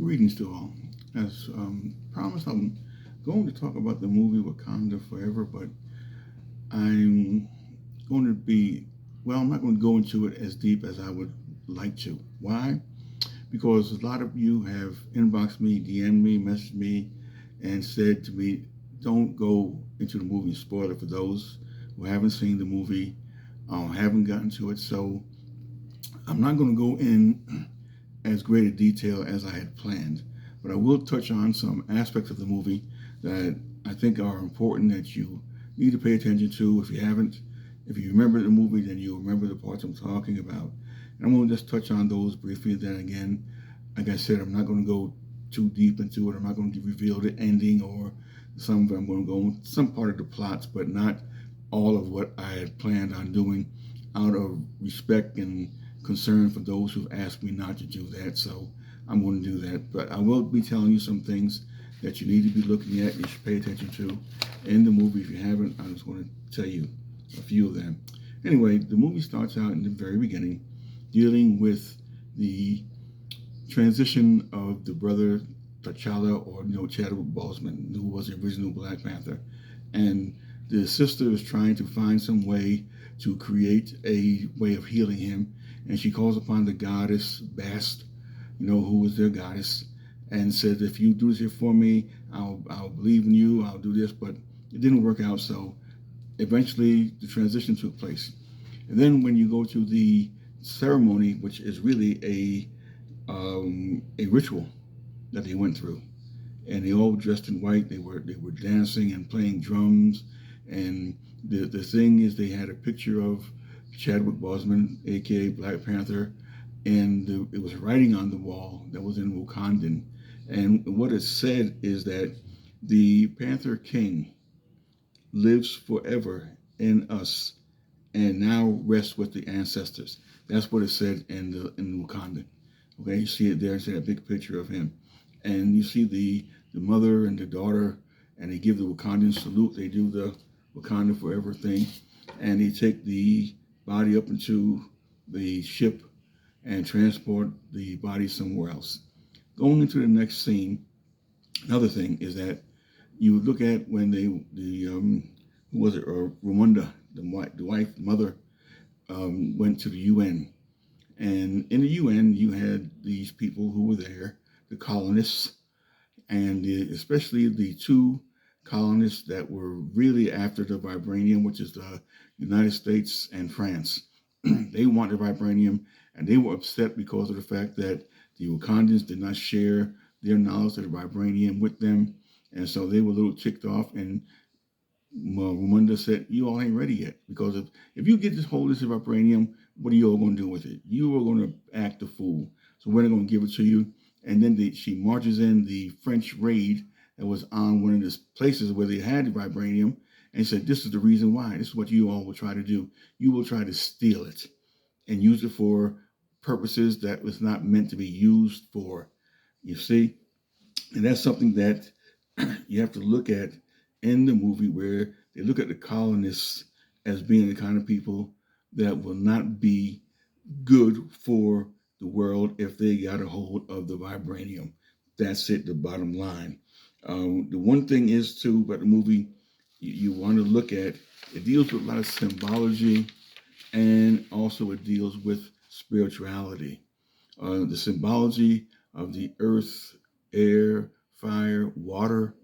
Greetings to all. As promised, I'm going to talk about the movie Wakanda Forever, but I'm going to be, well, I'm not going to go into it as deep as I would like to. Why? Because a lot of you have inboxed me, DM'd me, messaged me, and said to me, don't go into the movie spoiler for those who haven't seen the movie, haven't gotten to it. So I'm not going to go in as great a detail as I had planned, but I will touch on some aspects of the movie that I think are important that you need to pay attention to. If you haven't, if you remember the movie, then you'll remember the parts I'm talking about. And I'm going to just touch on those briefly. Then again, like I said, I'm not going to go too deep into it. I'm not going to reveal the ending or some of it. I'm going to go on some part of the plots, but not all of what I had planned on doing out of respect and concern for those who've asked me not to do that. So I'm going to do that. But I will be telling you some things that you need to be looking at, you should pay attention to in the movie. If you haven't, I'm just going to tell you a few of them. Anyway, the movie starts out in the very beginning dealing with the transition of the brother T'Challa, or Chadwick Boseman, who was the original Black Panther, and the sister is trying to find some way to create a way of healing him, and she calls upon the goddess Bast, who is their goddess, and said, "If you do this here for me, I'll believe in you. I'll do this." But it didn't work out, so eventually the transition took place. And then when you go to the ceremony, which is really a ritual that they went through, and they all dressed in white. They were dancing and playing drums, and the thing is, they had a picture of Chadwick Boseman, aka Black Panther, and it was writing on the wall that was in Wakandan, and what it said is that the Panther King lives forever in us and now rests with the ancestors. That's what it said in Wakanda. Okay, you see it there. It's a big picture of him, and you see the mother and the daughter, and they give the Wakandan salute. They do the Wakanda Forever thing, and they take the body up into the ship and transport the body somewhere else. Going into the next scene, another thing is that you look at when who was it, Rwanda, the wife, mother, went to the UN. And in the UN, you had these people who were there, the colonists, and especially the two colonists that were really after the vibranium, which is the United States and France. They wanted vibranium, and they were upset because of the fact that the Wakandans did not share their knowledge of the vibranium with them. And so they were a little ticked off, and Ramunda said, "You all ain't ready yet, because if you get this hold of this vibranium, what are you all going to do with it? You are going to act a fool. So we're not going to give it to you." And then she marches in the French raid that was on one of the places where they had the vibranium, and said, "This is the reason why. This is what you all will try to do. You will try to steal it and use it for purposes that was not meant to be used for." You see? And that's something that you have to look at in the movie, where they look at the colonists as being the kind of people that will not be good for the world if they got a hold of the vibranium. That's it, the bottom line. The one thing is, too, about the movie you want to look at, it deals with a lot of symbology, and also it deals with spirituality. The symbology of the earth, air, fire, water,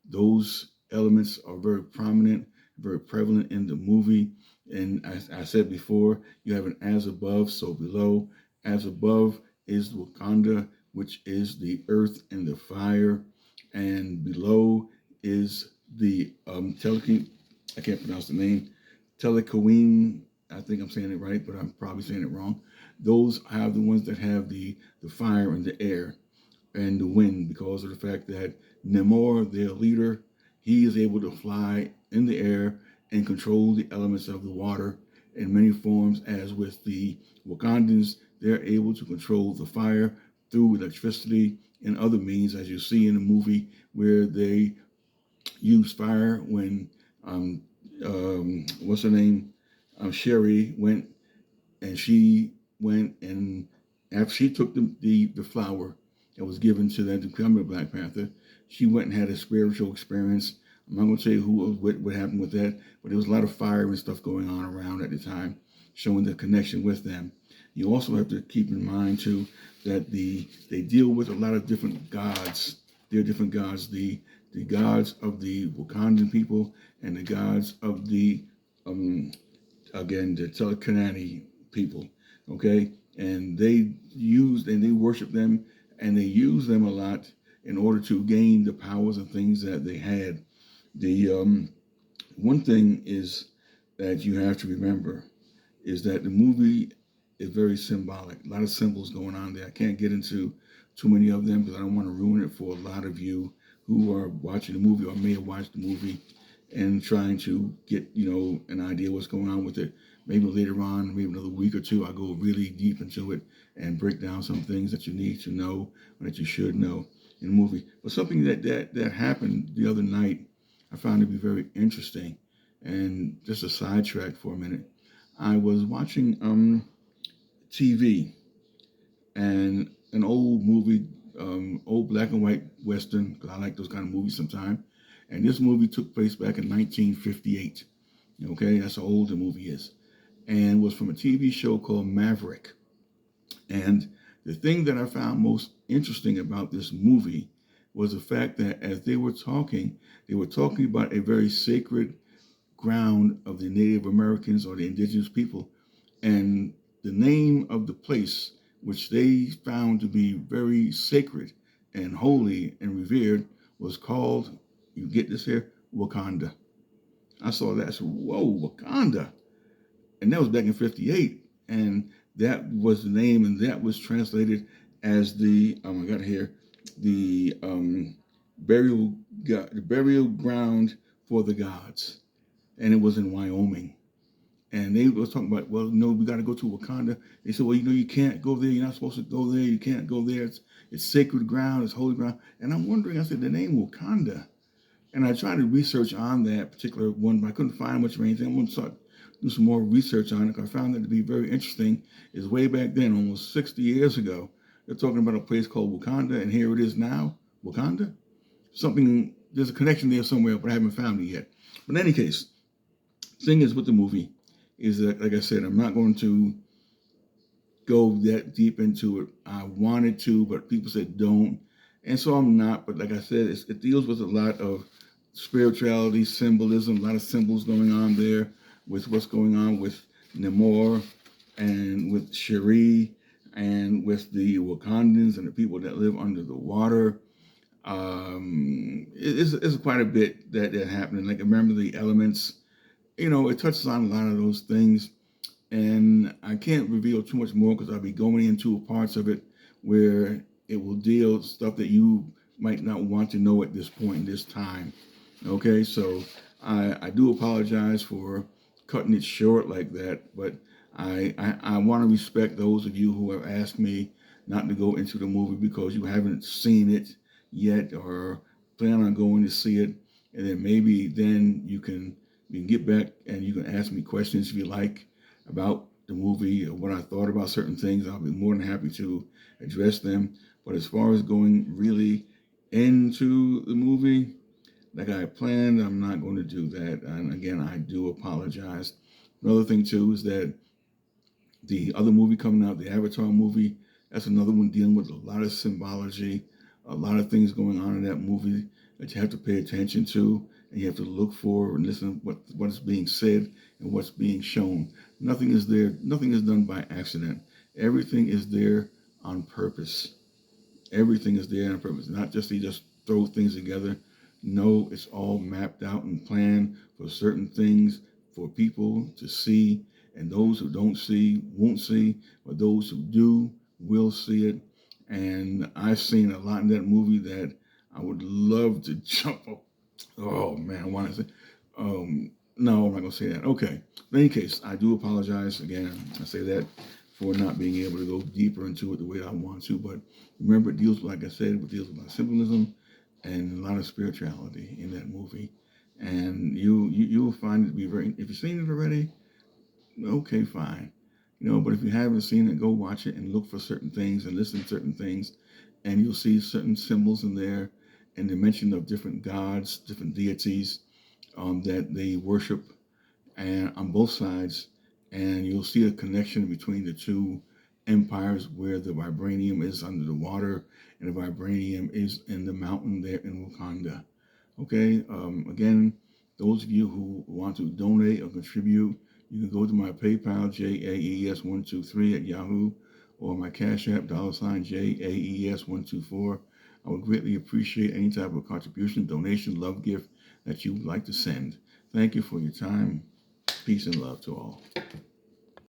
those elements are very prominent, very prevalent in the movie. And as I said before, you have an as above, so below. As above is Wakanda, which is the earth and the fire. And below is the I can't pronounce the name, Telecoine. I think I'm saying it right, but I'm probably saying it wrong. Those are the ones that have the fire and the air and the wind, because of the fact that Namor, their leader, he is able to fly in the air and control the elements of the water in many forms. As with the Wakandans, they're able to control the fire through electricity and other means, as you see in the movie, where they use fire when what's her name, Sherry went, and she went, and after she took the flower that was given to them to become a Black Panther. She went and had a spiritual experience. I'm not going to tell you who was what happened with that, but there was a lot of fire and stuff going on around at the time, showing the connection with them. You also have to keep in mind too that they deal with a lot of different gods. There are different gods. The gods of the Wakandan people and the gods of the again the Telekanani people. Okay, and they worship them and they use them a lot in order to gain the powers and things that they had. The one thing is that you have to remember is that the movie is very symbolic. A lot of symbols going on there. I can't get into too many of them because I don't want to ruin it for a lot of you who are watching the movie or may have watched the movie and trying to get, an idea what's going on with it. Maybe later on, maybe another week or two, I'll go really deep into it and break down some things that you need to know or that you should know in the movie. But something that happened the other night, I found to be very interesting. And just a sidetrack for a minute. I was watching TV and an old movie, old black and white Western, because I like those kind of movies sometimes. And this movie took place back in 1958. Okay, that's how old the movie is. And was from a TV show called Maverick. And the thing that I found most interesting about this movie was the fact that as they were talking about a very sacred ground of the Native Americans or the indigenous people. And the name of the place, which they found to be very sacred and holy and revered, was called, you get this here, Wakanda. I saw that. I said, whoa, Wakanda. And that was back in 58. And that was the name, and that was translated as the, I got here, the burial ground for the gods. And it was in Wyoming. And they was talking about, well, no, we got to go to Wakanda. They said, well, you can't go there. You're not supposed to go there. You can't go there. It's sacred ground. It's holy ground. And I'm wondering, I said, the name Wakanda. And I tried to research on that particular one, but I couldn't find much of anything. I'm going to start do some more research on it because I found that to be very interesting. Is way back then, almost 60 years ago, they're talking about a place called Wakanda, and here it is now. Wakanda? There's a connection there somewhere, but I haven't found it yet. But in any case, thing is with the movie is that, like I said, I'm not going to go that deep into it. I wanted to, but people said don't. And so I'm not. But like I said, it deals with a lot of spirituality, symbolism, a lot of symbols going on there with what's going on with Namor and with Shuri and with the Wakandans and the people that live under the water. It's quite a bit that happening. Like, remember the elements. It touches on a lot of those things. And I can't reveal too much more because I'll be going into parts of it where it will deal stuff that you might not want to know at this point, this time. Okay, so I do apologize for cutting it short like that, but I want to respect those of you who have asked me not to go into the movie because you haven't seen it yet or plan on going to see it. And then maybe then you can get back and you can ask me questions if you like about the movie or what I thought about certain things. I'll be more than happy to address them. But as far as going really into the movie, like I planned, I'm not going to do that. And again, I do apologize. Another thing too is that the other movie coming out, the Avatar movie, that's another one dealing with a lot of symbology, a lot of things going on in that movie that you have to pay attention to, and you have to look for and listen to what is being said and what's being shown. Nothing is there. Nothing is done by accident. Everything is there on purpose. Everything is there on purpose. Not just they just throw things together. No, it's all mapped out and planned for certain things for people to see, and those who don't see won't see, but those who do will see it. And I've seen a lot in that movie that I would love to jump up. Oh man, I want to say, no, I'm not going to say that. Okay. In any case, I do apologize again. I say that for not being able to go deeper into it the way I want to. But remember, it deals, like I said, it deals with symbolism and a lot of spirituality in that movie. And you'll find it to be very, if you've seen it already, okay, fine. But if you haven't seen it, go watch it and look for certain things and listen to certain things. and you'll see certain symbols in there and the mention of different gods, different deities that they worship, and on both sides, and you'll see a connection between the two empires where the vibranium is under the water and the vibranium is in the mountain there in Wakanda. Okay, again, those of you who want to donate or contribute, you can go to my PayPal, jaes123 at Yahoo, or my Cash App, $ jaes124. I would greatly appreciate any type of contribution, donation, love gift that you would like to send. Thank you for your time. Peace and love to all.